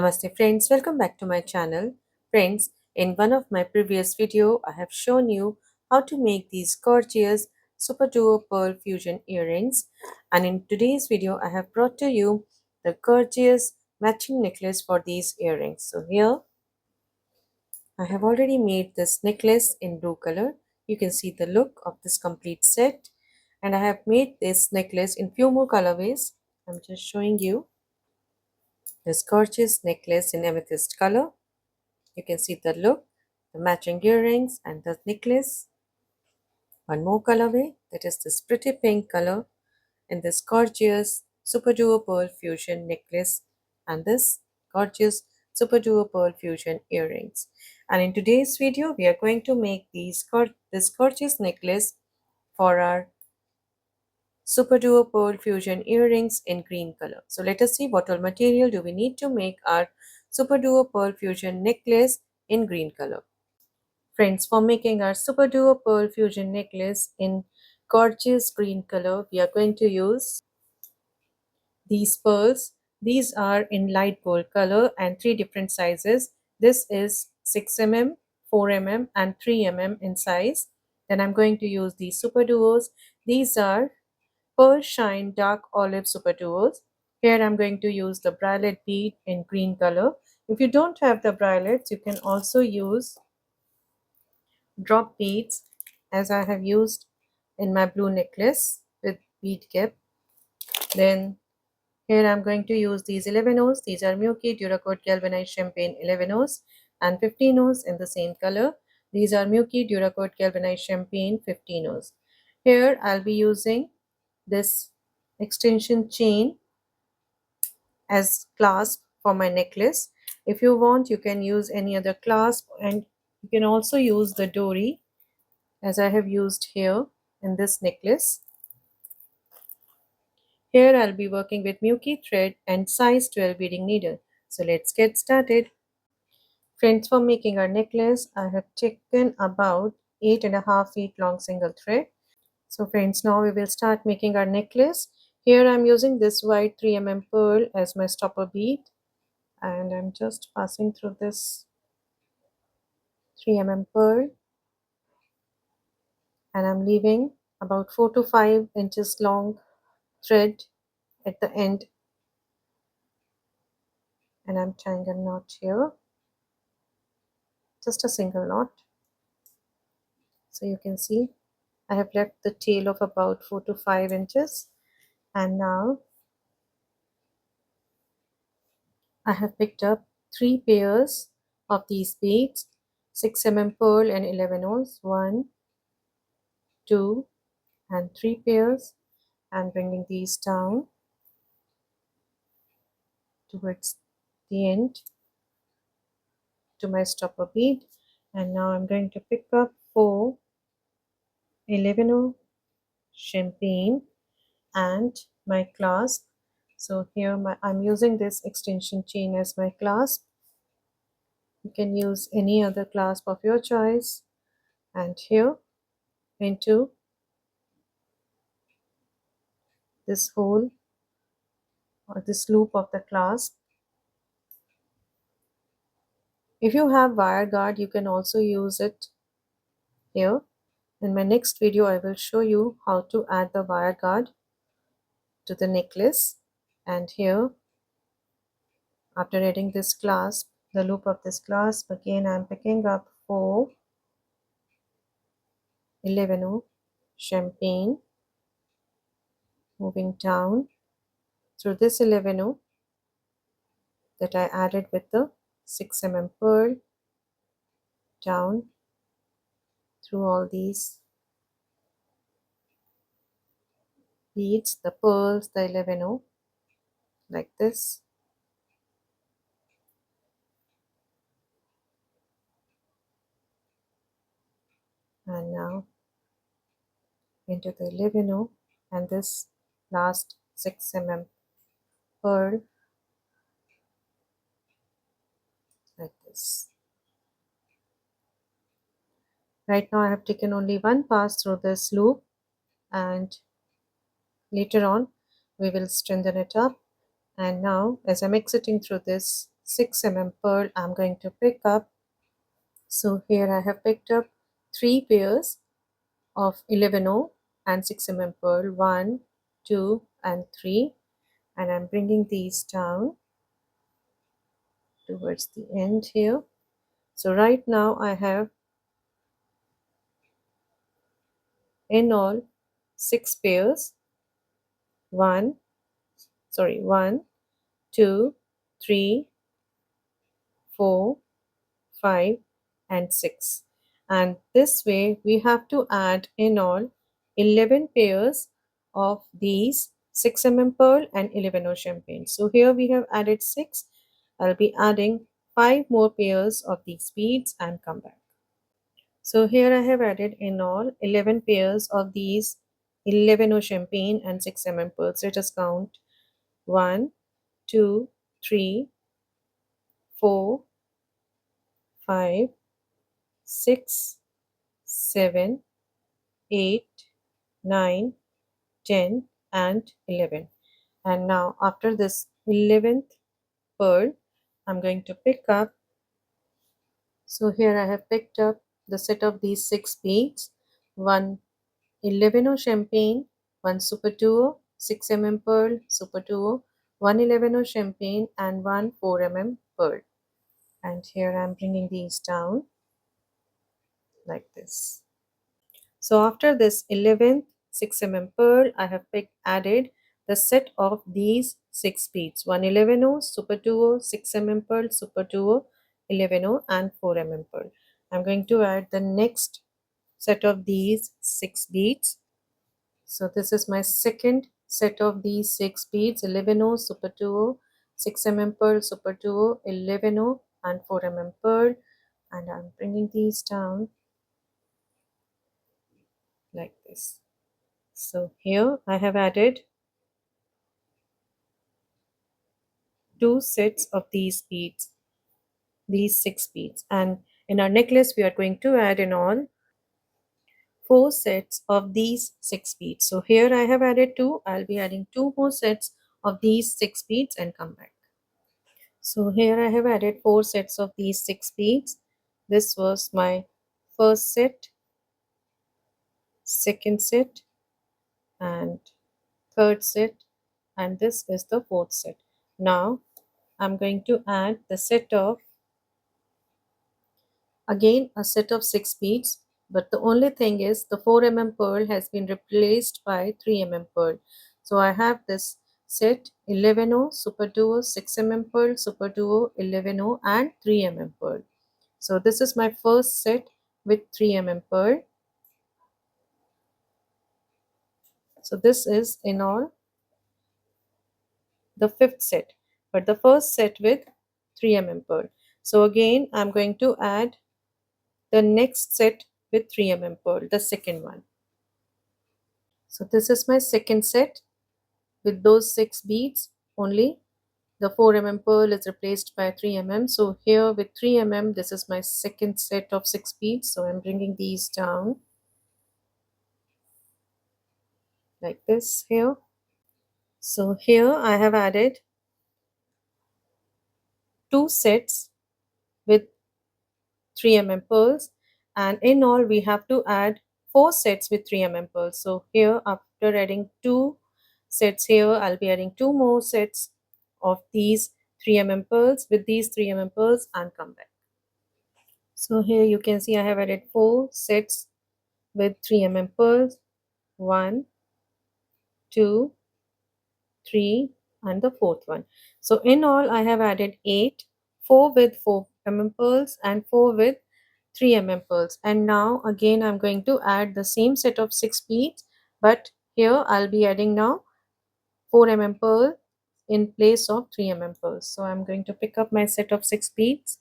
Namaste friends, welcome back to my channel. Friends, in one of my previous video, I have shown you how to make these gorgeous Superduo pearl fusion earrings, and in today's video I have brought to you the gorgeous matching necklace for these earrings. So here I have already made this necklace in blue color. You can see the look of this complete set, and I have made this necklace in few more colorways. I'm just showing you this gorgeous necklace in amethyst color. You can see the look, the matching earrings and the necklace. One more colorway, that is this pretty pink color, and this gorgeous Superduo pearl fusion necklace and this gorgeous Superduo pearl fusion earrings. And in today's video, we are going to make this gorgeous necklace for our Superduo pearl fusion earrings in green color. So let us see what all material do we need to make our Superduo pearl fusion necklace in green color. Friends, for making our Superduo pearl fusion necklace in gorgeous green color, we are going to use these pearls. These are in light gold color and three different sizes. This is 6 mm, 4 mm and 3 mm in size. Then I'm going to use these Superduos. These are Pearl Shine Dark Olive Superduos. Here I'm going to use the bralette bead in green color. If you don't have the bralettes, you can also use drop beads as I have used in my blue necklace with bead cap. Then here I'm going to use these 11 O's. These are Milky Duracoat Galvanized Champagne 11 O's and 15 O's in the same color. These are Milky Duracoat Galvanized Champagne 15 O's. Here I'll be using this extension chain as clasp for my necklace. If you want, you can use any other clasp, and you can also use the dory as I have used here in this necklace. Here I'll be working with Milky thread and size 12 beading needle. So let's get started. Friends, for making our necklace, I have taken about 8.5 feet long single thread. So friends, now we will start making our necklace. Here I'm using this white 3 mm pearl as my stopper bead, and I'm just passing through this 3 mm pearl, and I'm leaving about 4 to 5 inches long thread at the end, and I'm tying a knot here, just a single knot. So you can see I have left the tail of about 4 to 5 inches, and now I have picked up 3 pairs of these beads, 6 mm pearl and 11 O's, 1, 2 and 3 pairs, and bringing these down towards the end to my stopper bead. And now I'm going to pick up 4 11 O champagne and my clasp. So here I'm using this extension chain as my clasp. You can use any other clasp of your choice, and here into this hole or this loop of the clasp. If you have wire guard, you can also use it here. In my next video, I will show you how to add the wire guard to the necklace. And here, after adding this clasp, the loop of this clasp, again I'm picking up 4 11 O champagne, moving down through this 11 O that I added with the 6 mm pearl, down through all these beads, the pearls, the 11 O, like this. And now into the 11 O and this last 6 mm pearl, like this. Right now I have taken only one pass through this loop, and later on we will strengthen it up. And now as I'm exiting through this 6 pearl I'm going to pick up. So here I have picked up 3 pairs of 11O and 6 pearl, 1, 2 and 3, and I'm bringing these down towards the end here. So right now I have in all 6 pairs, 1, 2, 3, 4, 5 and 6, and this way we have to add in all 11 pairs of these 6 pearl and 11 champagne. So here we have added 6. I'll be adding 5 more pairs of these beads and come back. So here I have added in all 11 pairs of these 11 champagne and 6 pearls. Let us count: 1, 2, 3, 4, 5, 6, 7, 8, 9, 10 and 11. And now after this 11th pearl I'm going to pick up. So here I have picked up the set of these 6 beads: 1 11 champagne, 1 Superduo, 6 pearl Superduo, 1 11 champagne and 1 4 pearl. And here I'm bringing these down like this. So after this 11th 6 pearl, I have added the set of these 6 beads: 1 11 Superduo, 6 pearl Superduo, 11 and 4 pearl. I'm going to add the next set of these 6 beads. So this is my second set of these 6 beads: 11 Superduo, 6 pearl Superduo, 11 and 4 pearl, and I'm bringing these down like this. So here I have added 2 sets of these beads, these 6 beads, and in our necklace we are going to add in all 4 sets of these 6 beads. So here I have added 2. I'll be adding 2 more sets of these 6 beads and come back. So here I have added 4 sets of these 6 beads. This was my first set, second set and third set, and this is the fourth set. Now I'm going to add the set of, again a set of 6 beads, but the only thing is the 4 pearl has been replaced by 3 pearl. So I have this set 11 Superduo, 6 pearl Superduo, 11 and 3 pearl. So this is my first set with 3 pearl. So this is in all the fifth set, but the first set with 3 pearl. So again I'm going to add the next set with 3 pearl, the second one. So this is my second set with those 6 beads only. The 4 pearl is replaced by 3 So here with 3 this is my second set of 6 beads. So I'm bringing these down like this here. So here I have added 2 sets with 3 pearls, and in all we have to add 4 sets with 3 pearls. So here after adding 2 sets here, I'll be adding 2 more sets of these 3 pearls with these 3 pearls and come back. So here you can see I have added 4 sets with 3 pearls, 1, 2, 3 and the fourth one. So in all I have added 8, 4 with 4 pearls and 4 with 3 pearls. And now again I'm going to add the same set of 6 beads, but here I'll be adding now 4 pearl in place of 3 pearls. So I'm going to pick up my set of 6 beads.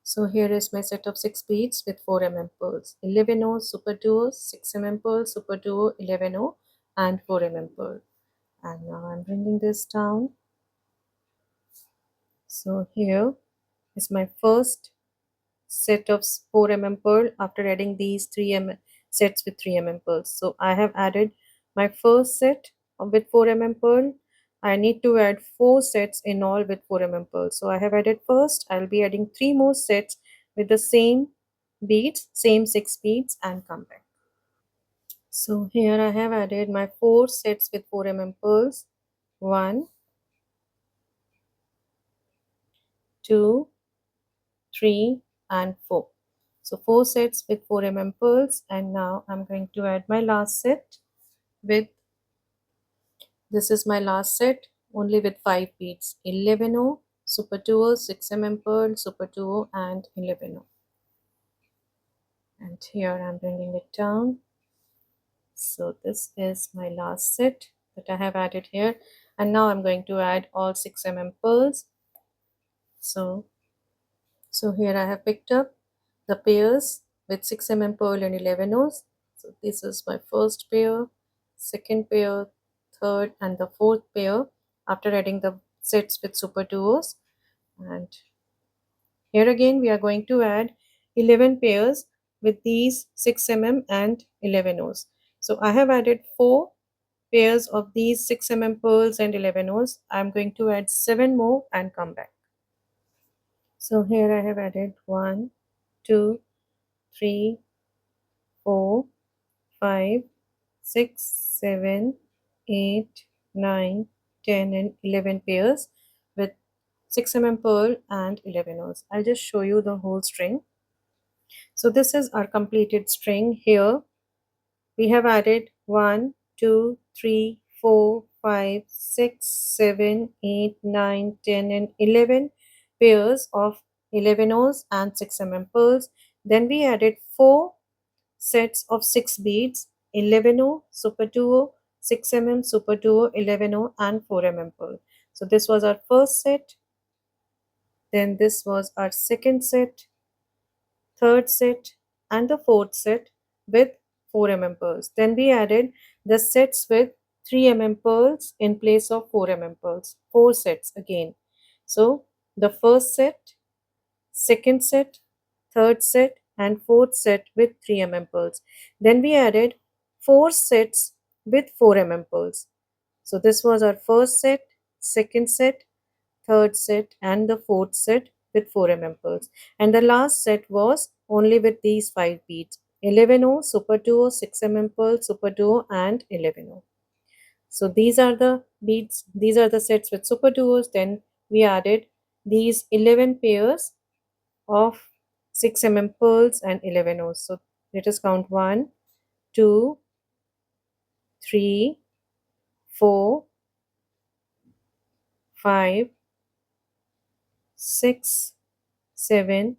So here is my set of 6 beads with 4 pearls: 11 Superduo, 6 pearl Superduo, 11 and 4 pearl. And now I'm bringing this down. So here is my first set of 4 pearl after adding these 3 sets with 3 pearls. So I have added my first set with 4 pearl. I need to add 4 sets in all with 4 pearls. So I have added first. I'll be adding 3 more sets with the same beads, same 6 beads, and come back. So here I have added my 4 sets with 4 pearls. 1, 2, 3, and 4. So 4 sets with 4 pearls, and now I'm going to add my last set with, this is my last set only with 5 beads. 11O, Superduo, 6 pearl, Superduo, and 11O. And here I'm bringing it down. So this is my last set that I have added here, and now I'm going to add all 6 pearls. So here I have picked up the pairs with 6 pearl and 11 O's. So this is my first pair, second pair, third, and the fourth pair after adding the sets with super duos. And here again we are going to add 11 pairs with these 6 and 11 O's. So I have added 4 pairs of these 6 pearls and 11 O's. I'm going to add 7 more and come back. So here I have added 1, 2, 3, 4, 5, 6, 7, 8, 9, 10, and 11 pairs with 6 pearl and 11 O's. I'll just show you the whole string. So this is our completed string. Here we have added 1, 2, 3, 4, 5, 6, 7, 8, 9, 10, and 11 pairs of 11 O's and 6 pearls. Then we added 4 sets of 6 beads, 11O, Superduo, 6 Superduo, 11O, and 4 pearl. So this was our first set, then this was our second set, third set, and the fourth set with 4 pearls. Then we added the sets with 3 pearls in place of 4 pearls, 4 sets again. So the first set, second set, third set, and fourth set with 3 pearls. Then we added 4 sets with 4 pearls. So this was our first set, second set, third set, and the fourth set with 4 pearls. And the last set was only with these 5 beads: 11O, Superduo, 6 pearl, Superduo, and 11O. So these are the beads, these are the sets with Superduos. Then we added these 11 pairs of 6 pearls and 11 O's. So let us count 1, 2, 3, 4, 5, 6, 7,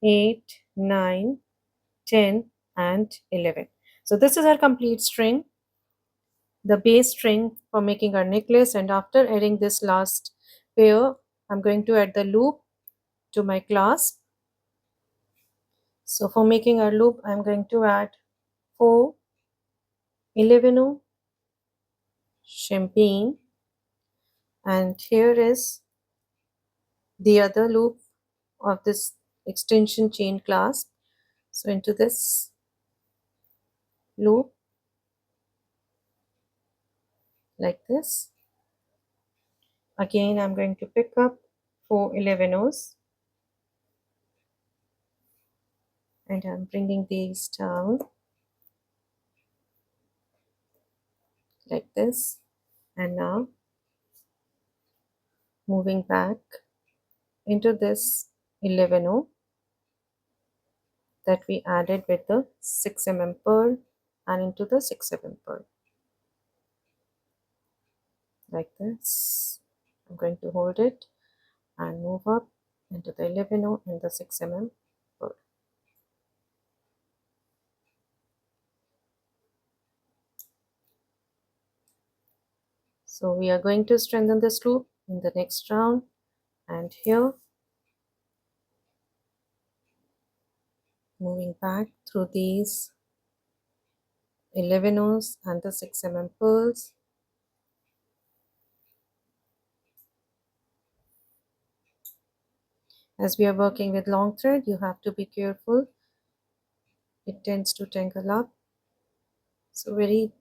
8, 9, 10, and 11. So this is our complete string, the base string for making our necklace. And after adding this last pair, I'm going to add the loop to my clasp. So for making our loop, I'm going to add 4 11O champagne, and here is the other loop of this extension chain clasp. So into this loop, like this, again I'm going to pick up 4 11 O's, and I'm bringing these down like this, and now moving back into this 11O that we added with the 6 pearl, and into the 6 pearl like this. I'm going to hold it and move up into the 11O and the 6 pearl. So we are going to strengthen this loop in the next round, and here moving back through these 11 O's and the 6 pearls. As we are working with long thread, you have to be careful. It tends to tangle up. So very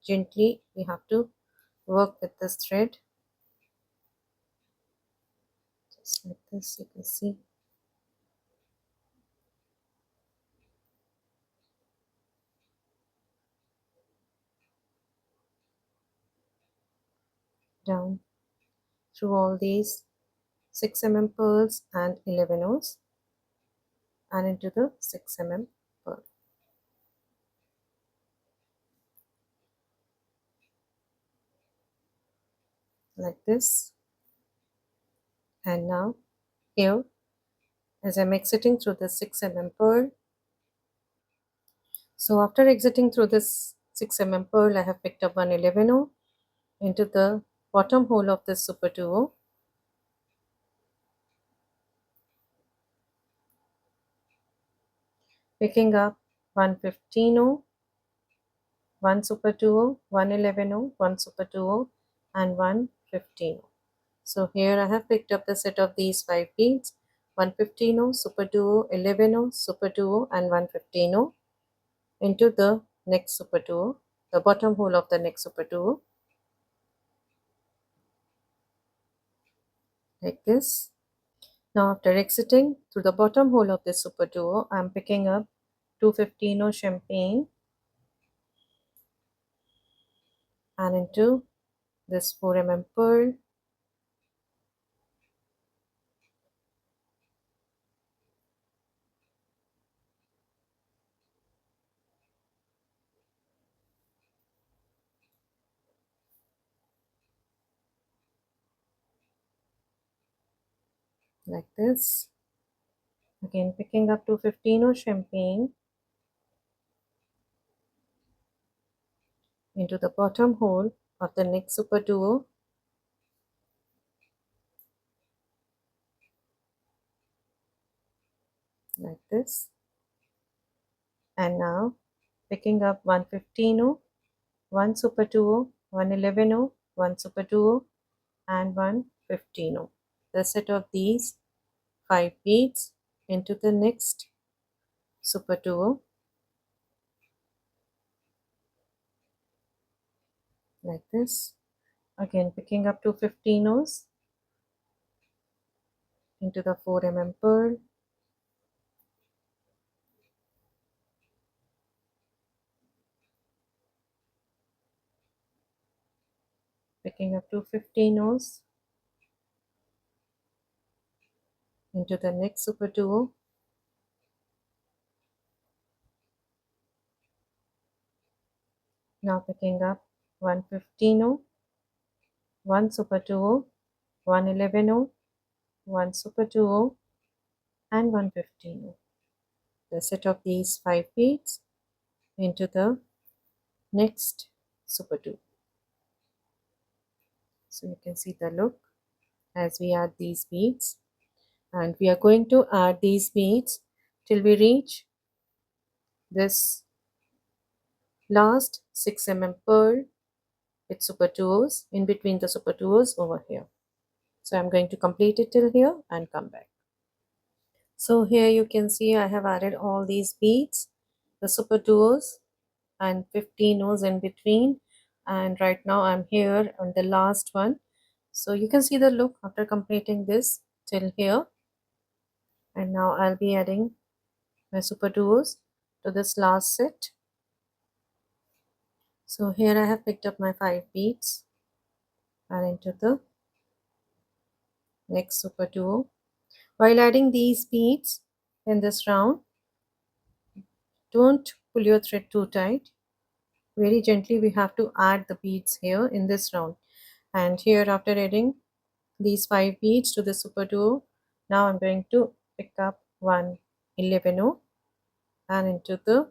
gently we have to work with this thread just like this. You can see down through all these 6 mm pearls and 11 O's and into the 6 mm pearl like this. And now here, as I'm exiting through the 6 mm pearl, so after exiting through this 6 mm pearl, I have picked up one 11 O into the bottom hole of this Superduo, picking up one 15 O, one Superduo, one 11 O, one Superduo, and one 15 O. So here I have picked up the set of these 5 beads, one 15 O, Superduo, 11 O, Superduo, and one 15 O into the next Superduo, the bottom hole of the next Superduo, like this. Now after exiting through the bottom hole of this Superduo, I am picking up 215 champagne and into this 4 pearl, like this. Again picking up 215 champagne into the bottom hole of the next Superduo, like this. And now picking up 115, one Superduo, one 11, one Superduo, and one 15. The set of these 5 beads into the next Superduo, like this. Again picking up 215 into the 4 pearl, picking up 215 into the next Superduo, now picking up 115, one Superduo, one 11, one Superduo, and one 15. The set of these 5 beads into the next Superduo. So you can see the look as we add these beads, and we are going to add these beads till we reach this last 6 pearl with Superduos in between the Superduos over here. So I'm going to complete it till here and come back. So here you can see I have added all these beads, the Superduos, and 15 O's in between, and right now I'm here on the last one. So you can see the look after completing this till here. And now I'll be adding my Superduos to this last set. So here I have picked up my 5 beads and into the next Superduo. While adding these beads in this round, don't pull your thread too tight. Very gently we have to add the beads here in this round. And here after adding these 5 beads to the Superduo, now I'm going to pick up one 11 and into the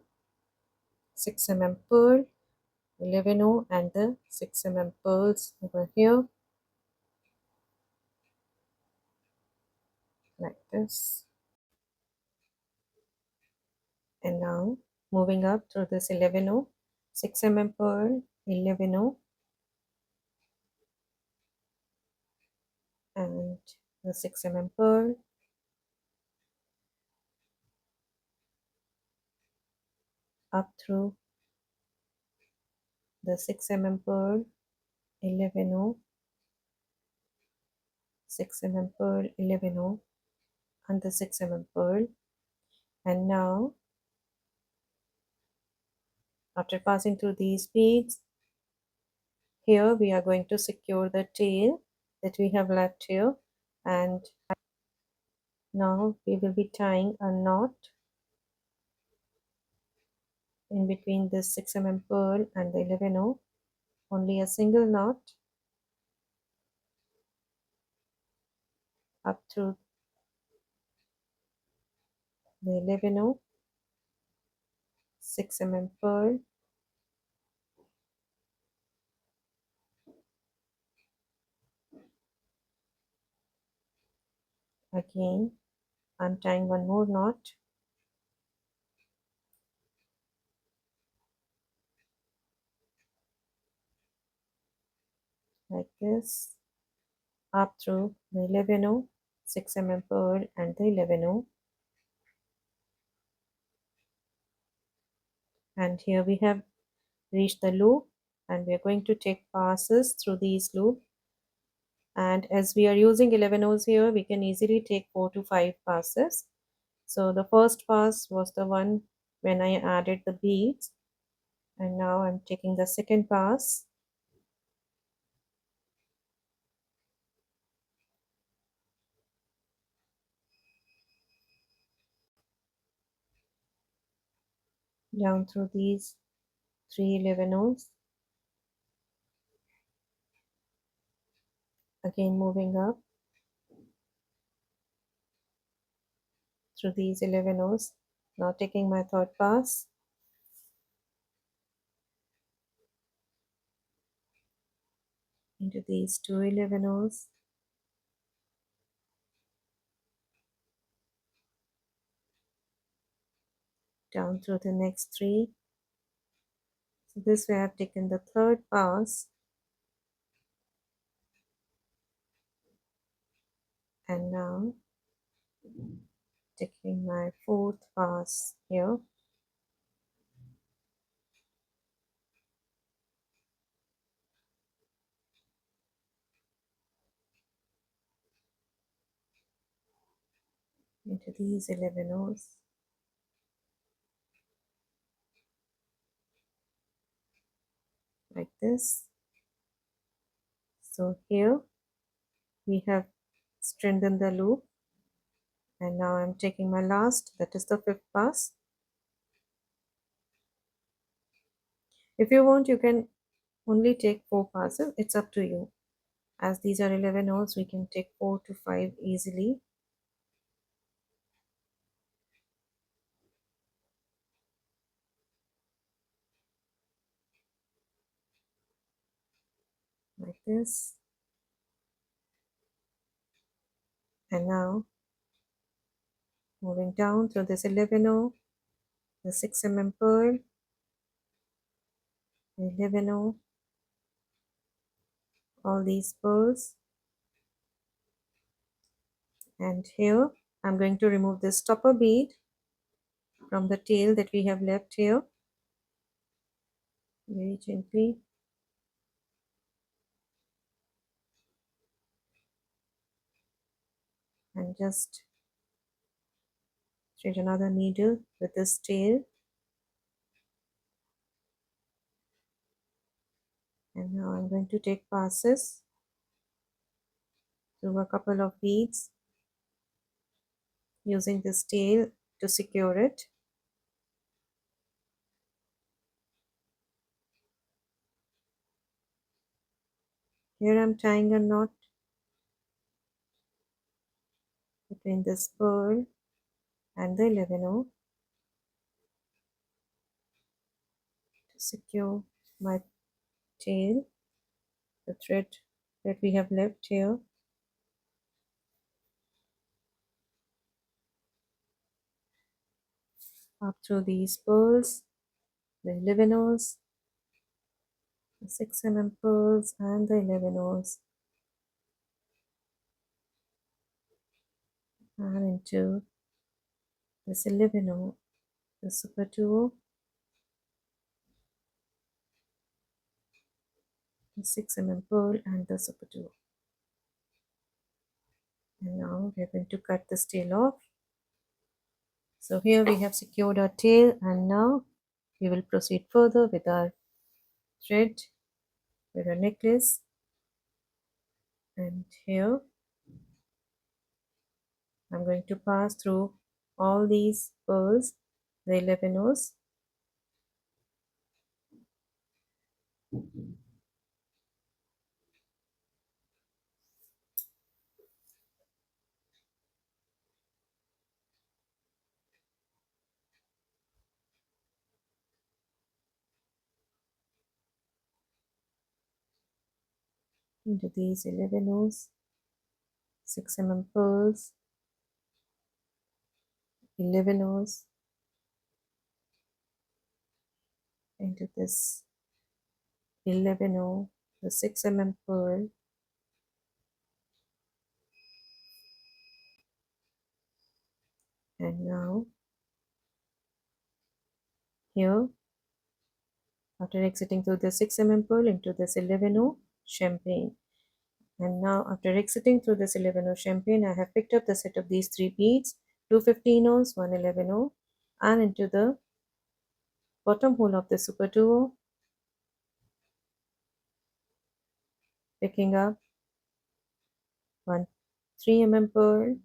6 pearl, 11 and the 6 pearls over here, like this. And now moving up through this 11 6 pearl, 11 and the 6 pearl, up through the 6 pearl, 11O, 6 pearl, 11O, and the 6 pearl. And now, after passing through these beads, here we are going to secure the tail that we have left here, and now we will be tying a knot in between this 6 pearl and the 11O, only a single knot up through the 11O, 6 pearl, again I'm tying one more knot like this up through the 11O, 6 pearl and the 11O, and here we have reached the loop, and we are going to take passes through these loops. And as we are using 11 O's here, we can easily take 4 to 5 passes. So the first pass was the one when I added the beads, and now I'm taking the second pass. Down through these 3 11 O's, again moving up through these 11 O's. Now taking my third pass, into these 2 11 O's, down through the next 3. So this way I've taken the third pass, and now taking my fourth pass here, into these 11 O's, like this. So here we have strengthened the loop, and now I'm taking my last, that is the fifth pass. If you want, you can only take 4 passes, it's up to you. As these are 11 O's, we can take 4 to 5 easily. Like this. And now moving down through this 11O, the 6 pearl, the 11O, all these pearls, and here I'm going to remove this stopper bead from the tail that we have left here very gently, and just thread another needle with this tail. And now I'm going to take passes through a couple of beads using this tail to secure it. Here I'm tying a knot between this pearl and the 11O to secure my tail, the thread that we have left here. Up through these pearls, the 11Os, the 6 pearls and the 11Os, and into this 11O, the Superduo, the 6 mm pearl and the Superduo. And now we're going to cut this tail off. So here we have secured our tail, and now we will proceed further with our thread, with our necklace. And here I'm going to pass through all these pearls, the 11 O's. Into these 11 O's, 6 pearls, 11 O's, into this 11 O, the 6 pearl, and now here, after exiting through the 6 pearl into this 11 O champagne. And now after exiting through this 11 O champagne, I have picked up the set of these 3 beads, 2 15 O's, 1 11 O, and into the bottom hole of the Superduo, picking up one 3 pearl,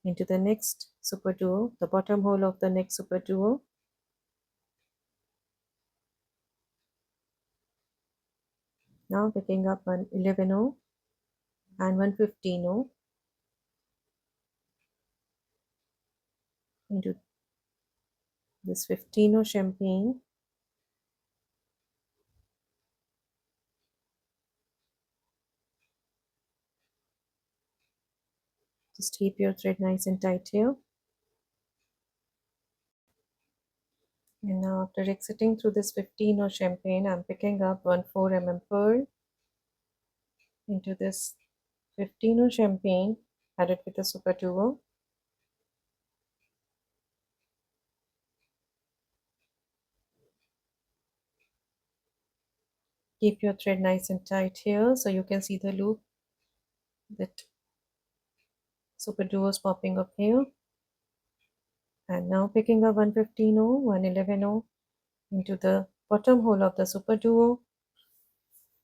into the next Superduo, the bottom hole of the next Superduo, now picking up one 11 O and one 15 O, into this 15 O champagne, just keep your thread nice and tight here. And now after exiting through this 15 O champagne, I'm picking up one 4 pearl, into this 15 O champagne, added with a Superduo, keep your thread nice and tight here so you can see the loop that Superduo is popping up here. And now picking up 115 O, 111 O, into the bottom hole of the Superduo,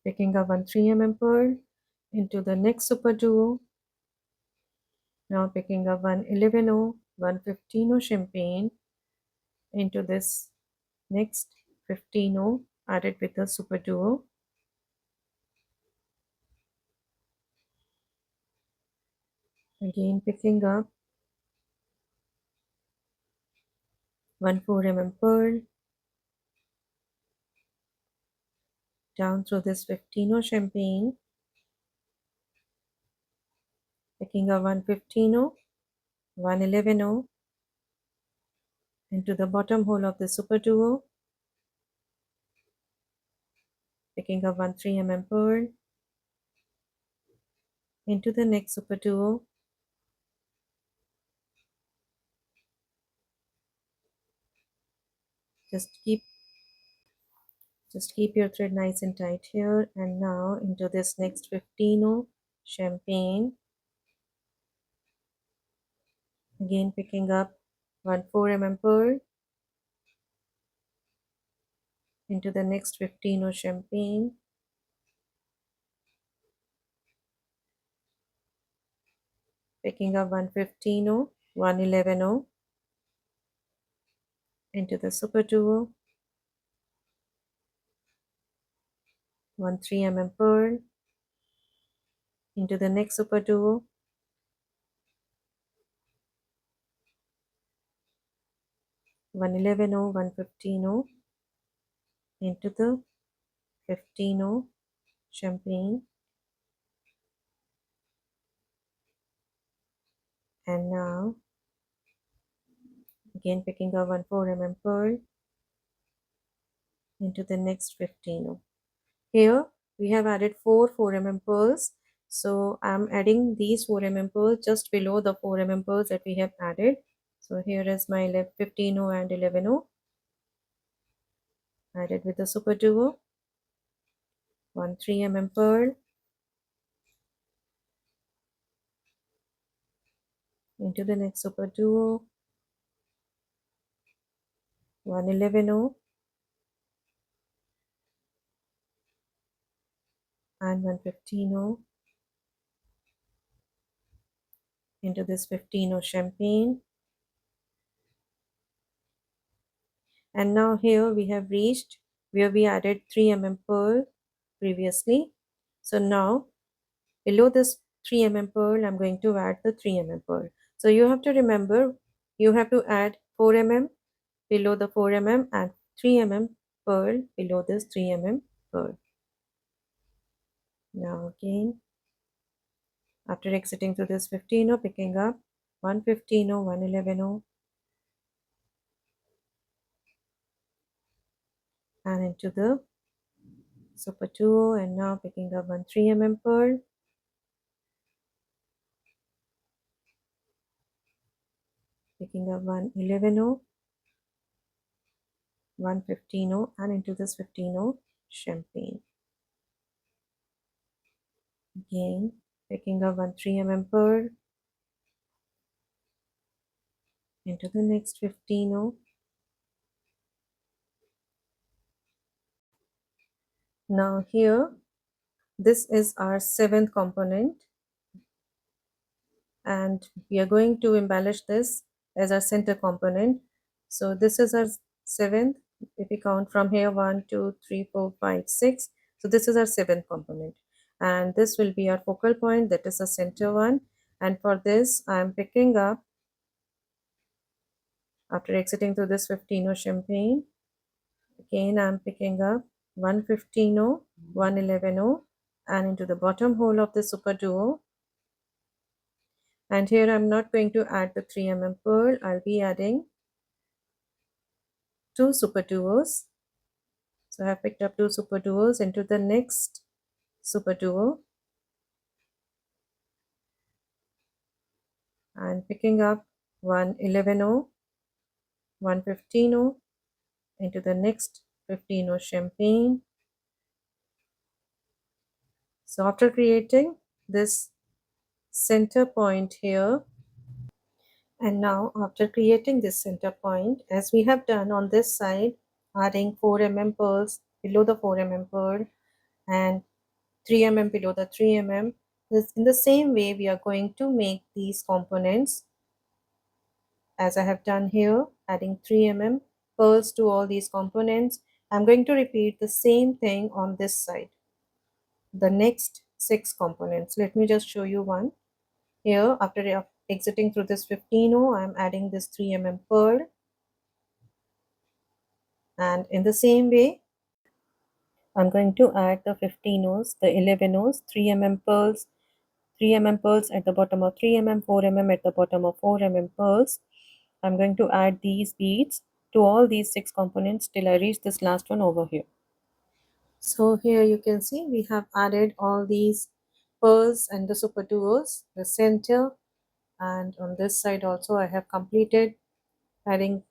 picking up one 3 pearl, into the next Superduo, now picking up one 11 O, 115 O champagne, into this next 15 O, added with the Superduo, again picking up one 4 pearl, down through this 15 O champagne, picking up 115 O, 111 O, into the bottom hole of the Superduo, picking up one 3 pearl, into the next Superduo, just keep your thread nice and tight here. And now into this next 15 O champagne, again picking up one 4 pearl, into the next 15 O champagne, picking up 115 O, 111 O, into the Superduo, one 3 pearl, into the next Superduo, 111 O, 115 O, into the 15 O champagne, and now again picking up one 4 pearl, into the next 15 O. Here we have added 4 pearls, so I'm adding these 4 pearls just below the 4 pearls that we have added. So here is my left 15 O and 11 O. Added with the Superduo, one 3 mm pearl into the next Superduo, one 11O and one 15O into this 15O champagne. And now here we have reached where we added 3 mm pearl previously. So now below this 3 mm pearl, I'm going to add the 3 mm pearl. So you have to remember, you have to add 4 mm below the 4 mm and 3 mm pearl below this 3 mm pearl. Now again, after exiting to this 15O, picking up 115O, 111O and into the Superduo, and now picking up one 3 mm pearl, picking up one 11O, 115O and into this 15O champagne. Again, picking up one 3 mm pearl into the next 15O. Now here, this is our seventh component and we are going to embellish this as our center component. So this is our seventh. If we count from here, 1, 2, 3, 4, 5, 6. So this is our seventh component. And this will be our focal point, that is the center one. And for this, I am picking up, after exiting to this 15O champagne, again I am picking up 115O, 111O, and into the bottom hole of the Superduo. And here I'm not going to add the 3 mm pearl, I'll be adding two Superduos. So I have picked up two Superduos into the next Superduo and picking up one 11O, 115O into the next 15O champagne. So after creating this center point here, and now after creating this center point, as we have done on this side, adding 4 mm pearls below the 4 mm pearl and 3 mm below the 3 mm, in the same way we are going to make these components as I have done here, adding 3 mm pearls to all these components. I'm going to repeat the same thing on this side, the next 6 components. Let me just show you one. Here, after exiting through this 15O, I'm adding this 3 mm pearl, and in the same way I'm going to add the 15Os, the 11Os, 3 mm pearls, 3 mm pearls at the bottom of 3 mm, 4 mm at the bottom of 4 mm pearls. I'm going to add these beads to all these 6 components till I reach this last one over here. So here you can see we have added all these pearls and the Superduos, the center, and on this side also I have completed adding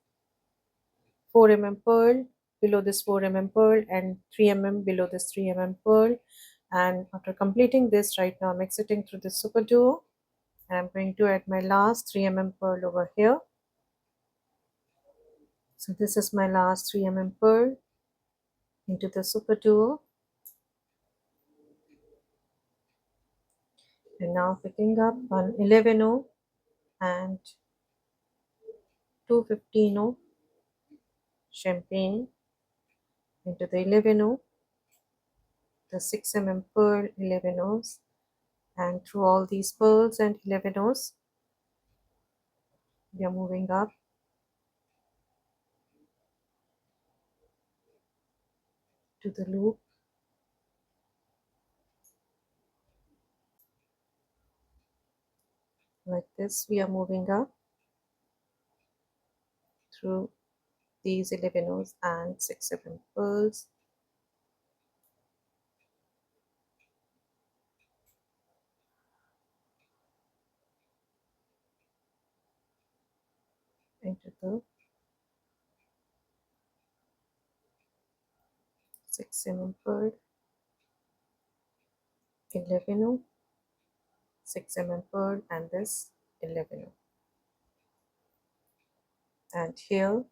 4 mm pearl below this 4 mm pearl and 3 mm below this 3 mm pearl. And after completing this, right now I'm exiting through the Superduo and I'm going to add my last 3 mm pearl over here. So this is my last 3 mm pearl into the Superduo, and now picking up one 11O and 215O champagne into the 11O, the 6 mm pearl 11Os, and through all these pearls and 11Os we are moving up to the loop like this. We are moving up through these 11Os and 6 mm pearls into the 6 mm pearl, 11 6 mm pearl, and this 11. And here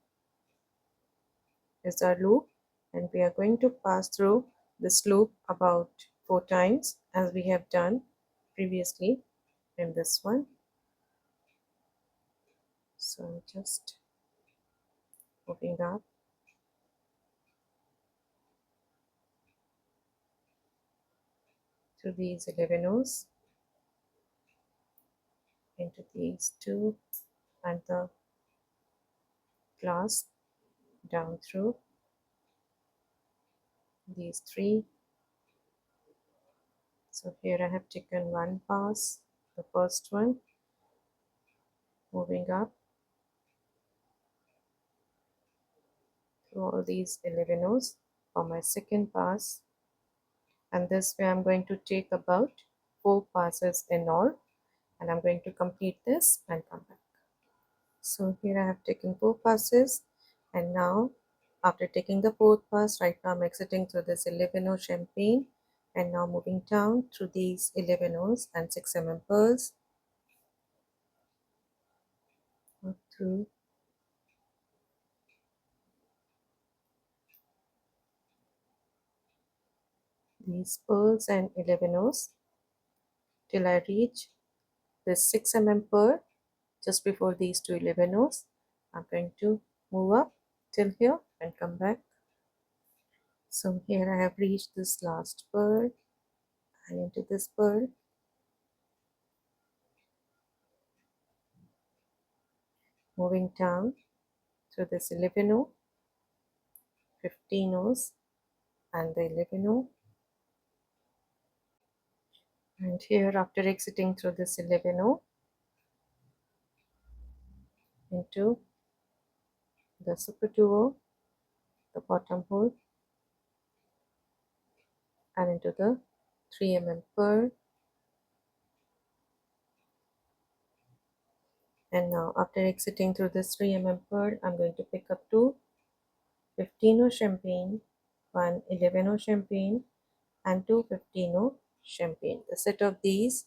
is our loop, and we are going to pass through this loop about 4 times as we have done previously in this one. So I'm just moving up through these 11 O's into these two and the clasp down through these three. So here I have taken one pass, the first one, moving up through all these 11 O's for my second pass, and this way I'm going to take about 4 passes in all, and I'm going to complete this and come back. So here I have taken 4 passes, and now after taking the fourth pass, right now I'm exiting through this 11 O champagne, and now moving down through these 11 O's and 6 mm pearls through these pearls and 11 O's till I reach this 6 mm pearl just before these two 11 O's. I'm going to move up till here and come back. So here I have reached this last pearl and into this pearl, moving down through this 11 O, 15 O's and the 11 O, and here after exiting through this 11 O into the Superduo, the bottom hole, and into the 3 mm pearl. And now after exiting through this 3 mm pearl, I'm going to pick up two 15 O champagne, one 11 O champagne, and two 15 O champagne. The set of these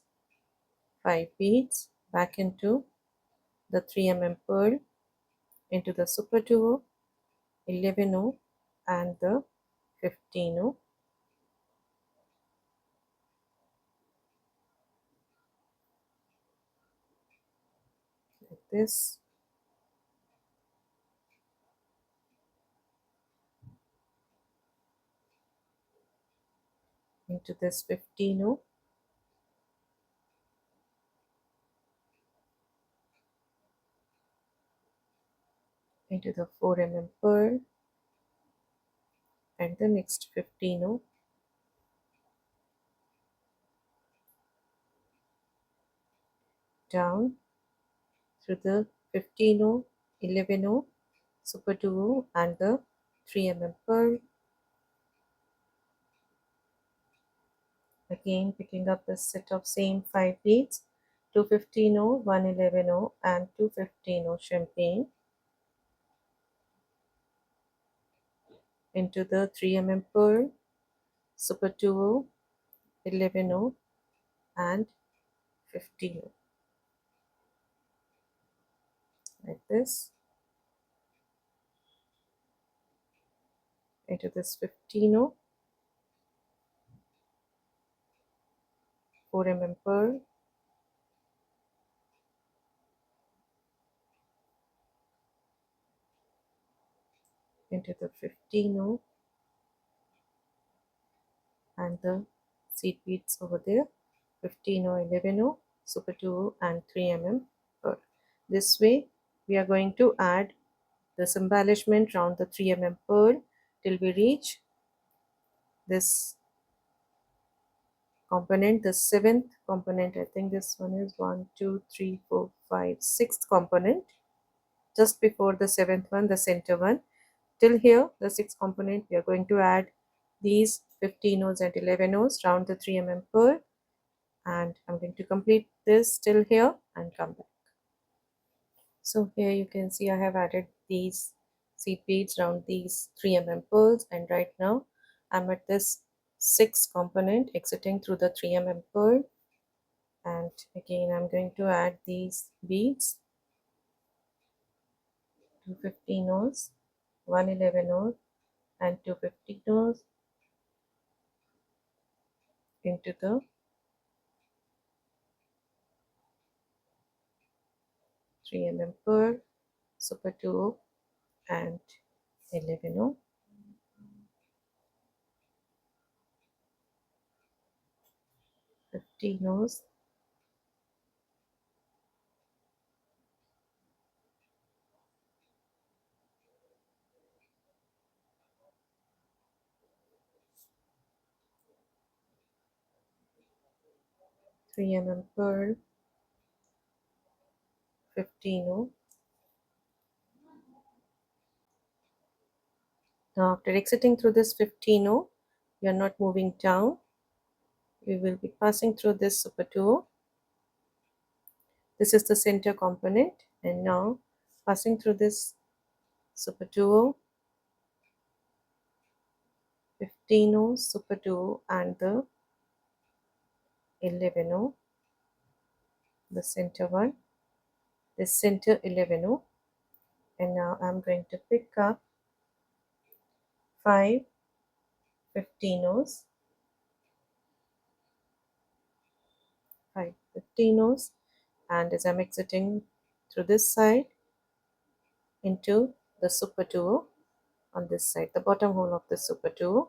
5 beads back into the 3 mm pearl, into the Superduo, 11 O, and the 15 O, like this, into this 15 O, into the 4 mm pearl, and the next 15 O, down through the 15 O, 11 O, Superduo, and the 3 mm pearl. Again picking up the set of same 5 beads, 2 15 O, 1 11 O, and 2 15 O champagne, into the 3 mm pearl, Superduo, 11 O, and 15 O, like this, into this 15 O, 4 mm pearl, into the 15 O, and the seed beads over there, 15 O, 11 O, Superduo, and 3 mm pearl. This way we are going to add this embellishment round the 3 mm pearl till we reach this component, the seventh component. I think this one is 1 2 3 4 5 sixth component, just before the seventh one, the center one. Till here the sixth component, we are going to add these 15 O's and 11 O's round the 3 mm pearl, and I'm going to complete this till here and come back. So here you can see I have added these seed beads around these 3 mm pearls, and right now I'm at this 6 component exiting through the 3 mm pearl, and again I'm going to add these beads, 250 nose, 111 nose and 250 nose into the 3 mm pearl, Superduo and 11 50 nose, 3 mm pearl, 50 no. Now after exiting through this 50 no, we are not moving down. We will be passing through this Superduo. This is the center component, and now passing through this Superduo, 15 no, Superduo and the 11 no, the center one, this center 11 no, and now I'm going to pick up 5 15 nos, 5 15 nos, and as I'm exiting through this side into the Superduo on this side, the bottom hole of the Superduo.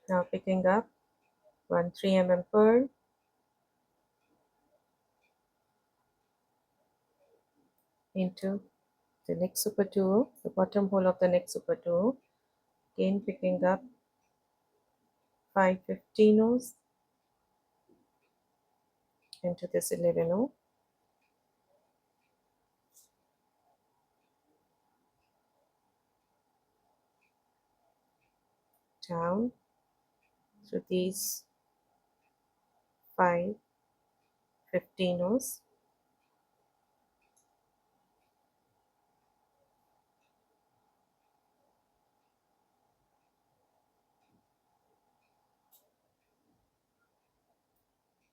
Now picking up one 3 mm pearl, into the next Superduo, the bottom hole of the next Superduo, again picking up 5 15 nos into this 11 no, down through these 5 15 nos,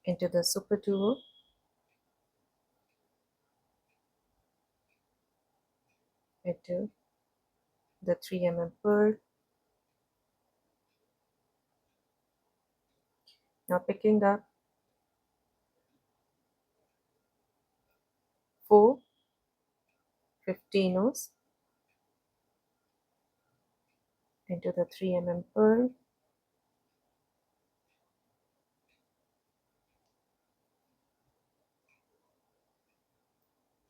into the Superduo, into the 3 mm pearl. Now picking up 4 15 nos into the 3 mm pearl,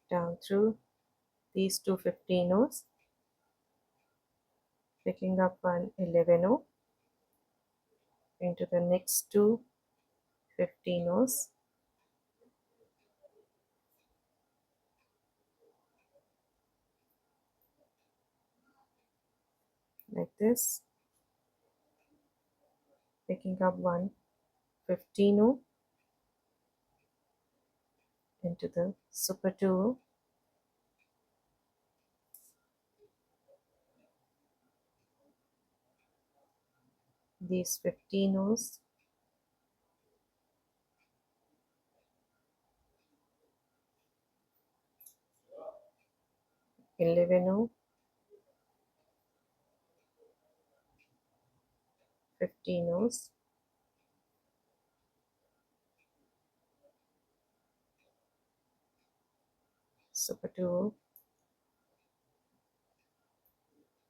down through these two 15 nos, picking up one 11 no into the next two 15 nos, like this, picking up one 15 no into the Superduo, these 15 nos, 11 no, 15 nos, Superduo,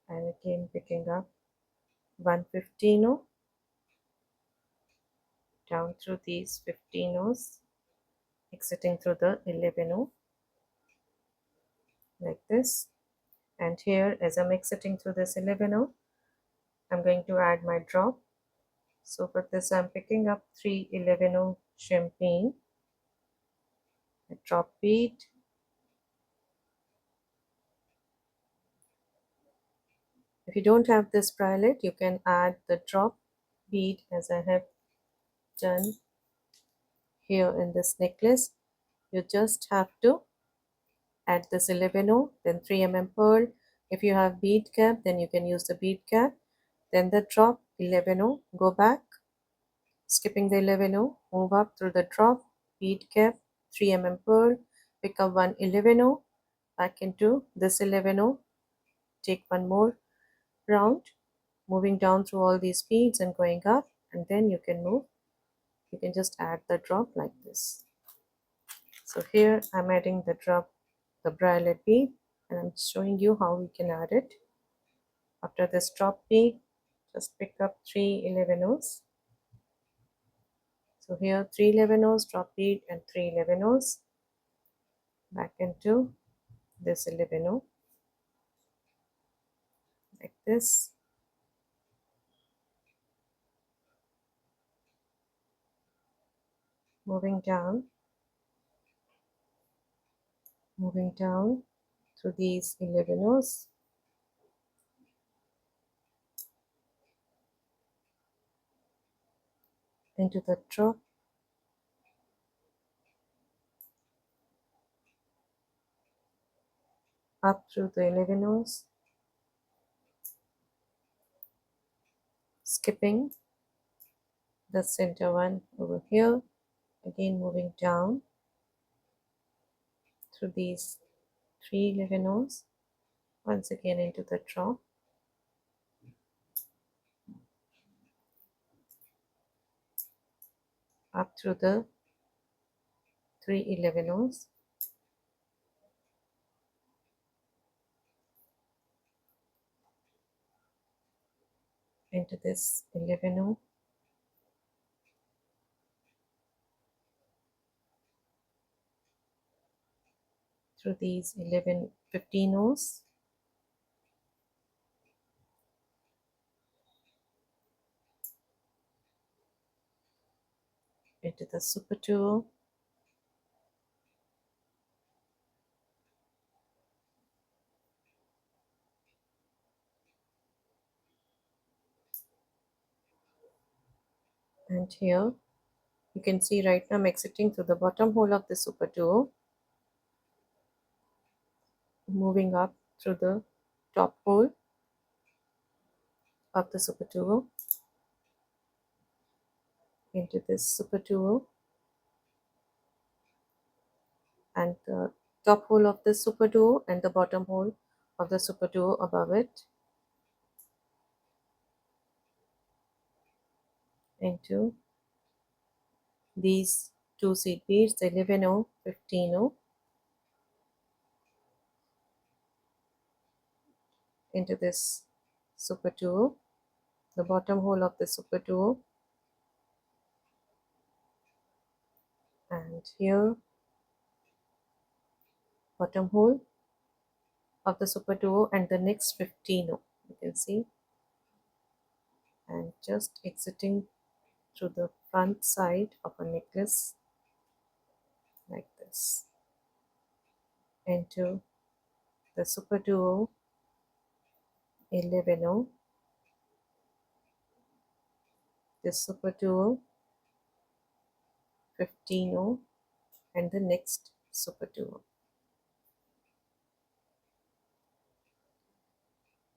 and again picking up one 15 no down through these 15 nos, exiting through the 11 no, like this. And here, as I'm exiting through this 11 no, I'm going to add my drop. So for this, I'm picking up 3 11 no champagne, a drop bead, if you don't have this bralette, you can add the drop bead as I have done here in this necklace. You just have to add this 11 no, then 3 mm pearl, If you have bead cap, then you can use the bead cap. Then the drop 11 go back, skipping the 11 move up through the drop, bead cap, 3 pearl, pick up one 11 back into this 11 take one more round, moving down through all these beads and going up, and then you can move. You can just add the drop like this. So here I'm adding the drop, the bralette bead, and I'm showing you how we can add it. After this drop bead, just pick up 3 11 So here 3 11 drop bead and 3 11 back into this 11 like this. Moving down through these 11 into the drop, up through the 11 skipping the center one over here, again moving down through these 3 11 once again into the drop, up through the 3 11 into this 11 through these 11 15 into the Superduo, and here you can see right now I'm exiting through the bottom hole of the Superduo, moving up through the top hole of the Superduo into this Superduo, and the top hole of the Superduo and the bottom hole of the Superduo above it into these two seed beads, the 11 15 into this Superduo, the bottom hole of the Superduo, and here bottom hole of the Superduo and the next 15 you can see, and just exiting through the front side of a necklace like this into the Superduo 11 this Superduo 15 and the next Superduo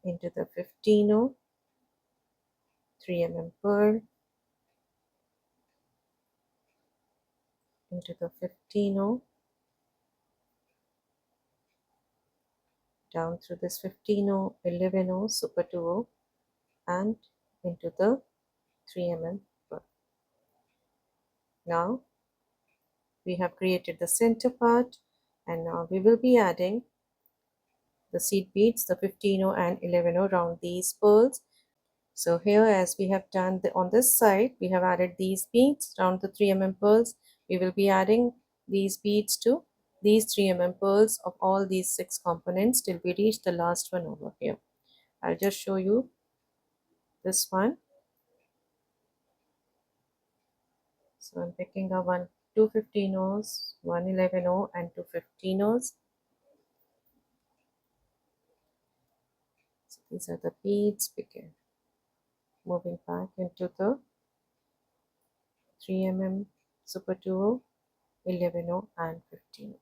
into the 15 3 pearl into the 15 down through this 15 11 Superduo and into the 3 pearl. Now we have created the center part, and now we will be adding the seed beads, the 15 and 11 round these pearls. So here, as we have done on this side, we have added these beads around the 3 pearls. We will be adding these beads to these 3 pearls of all these 6 components till we reach the last one over here. I'll just show you this one. So I'm picking up one 215 one 11 and 215 So these are the beads. Begin moving back into the 3 Superduo 11 and 15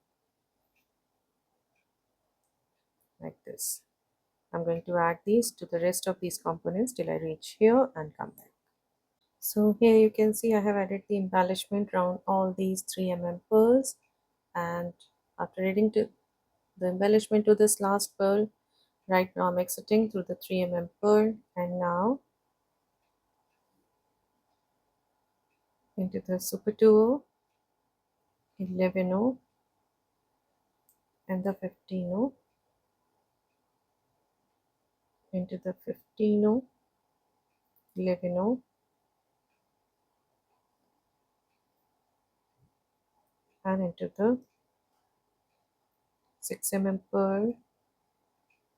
like this. I'm going to add these to the rest of these components till I reach here and come back. So here you can see I have added the embellishment around all these 3 pearls, and after adding to the embellishment to this last pearl, right now I'm exiting through the 3 pearl and now into the Superduo 11 and the 15 into the 15 11 and into the 6 pearl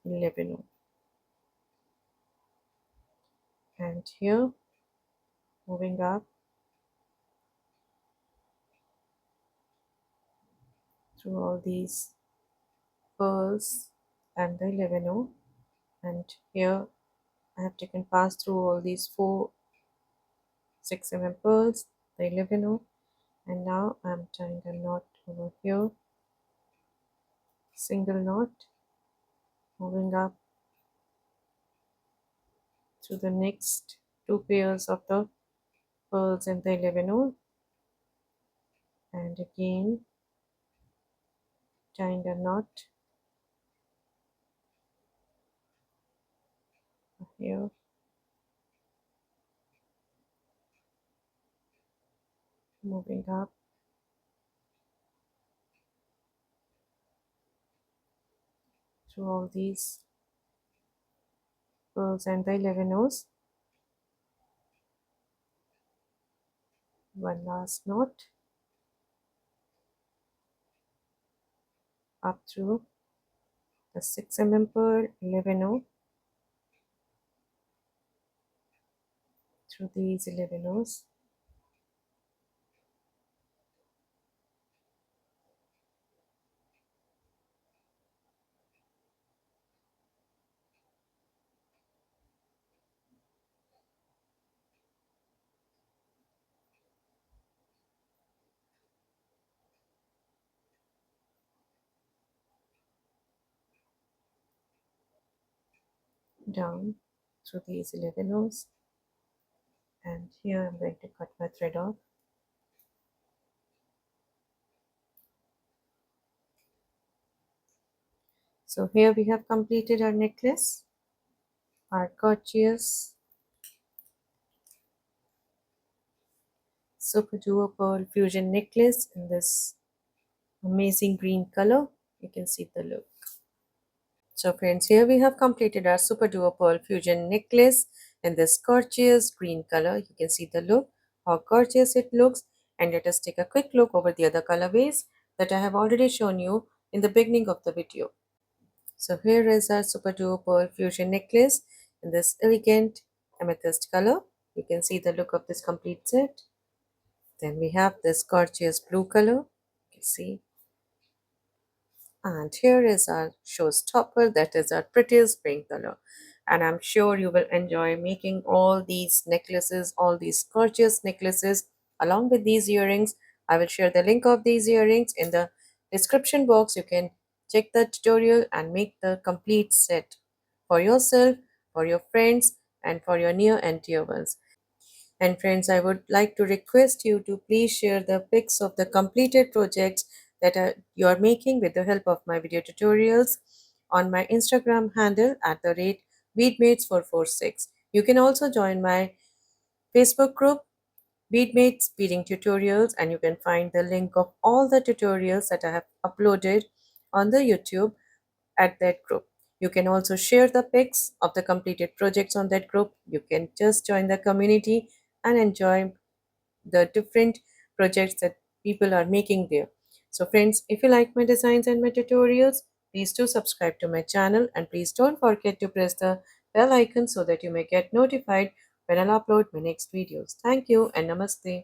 11, and here moving up through all these pearls and the 11, and here I have taken pass through all these 4 6 pearls, the 11, and now I'm tying a knot over here, single knot, moving up through the next 2 pairs of the pearls and the 11, and again tying a knot here, moving up through all these pearls and the 11s, one last knot up through the 6 pearl, 11 through these 11s, down through these 11s, and here I'm going to cut my thread off. So here we have completed our necklace, our gorgeous Superduo pearl fusion necklace in this amazing green color. You can see the look. So friends, here we have completed our Superduo pearl fusion necklace in this gorgeous green color. You can see the look, how gorgeous it looks. And let us take a quick look over the other colorways that I have already shown you in the beginning of the video. So here is our Superduo pearl fusion necklace in this elegant amethyst color. You can see the look of this complete set. Then we have this gorgeous blue color. You can see. And here is our showstopper, that is our prettiest pink color. And I'm sure you will enjoy making all these necklaces, all these gorgeous necklaces along with these earrings. I will share the link of these earrings in the description box. You can check the tutorial and make the complete set for yourself, for your friends, and for your near and dear ones. And friends, I would like to request you to please share the pics of the completed projects that you are making with the help of my video tutorials on my Instagram handle at the rate beadmates446. You can also join my Facebook group Beadmates Beading Tutorials, and you can find the link of all the tutorials that I have uploaded on the YouTube at that group. You can also share the pics of the completed projects on that group. You can just join the community and enjoy the different projects that people are making there. So friends, if you like my designs and my tutorials, please do subscribe to my channel, and please don't forget to press the bell icon so that you may get notified when I'll upload my next videos. Thank you and namaste.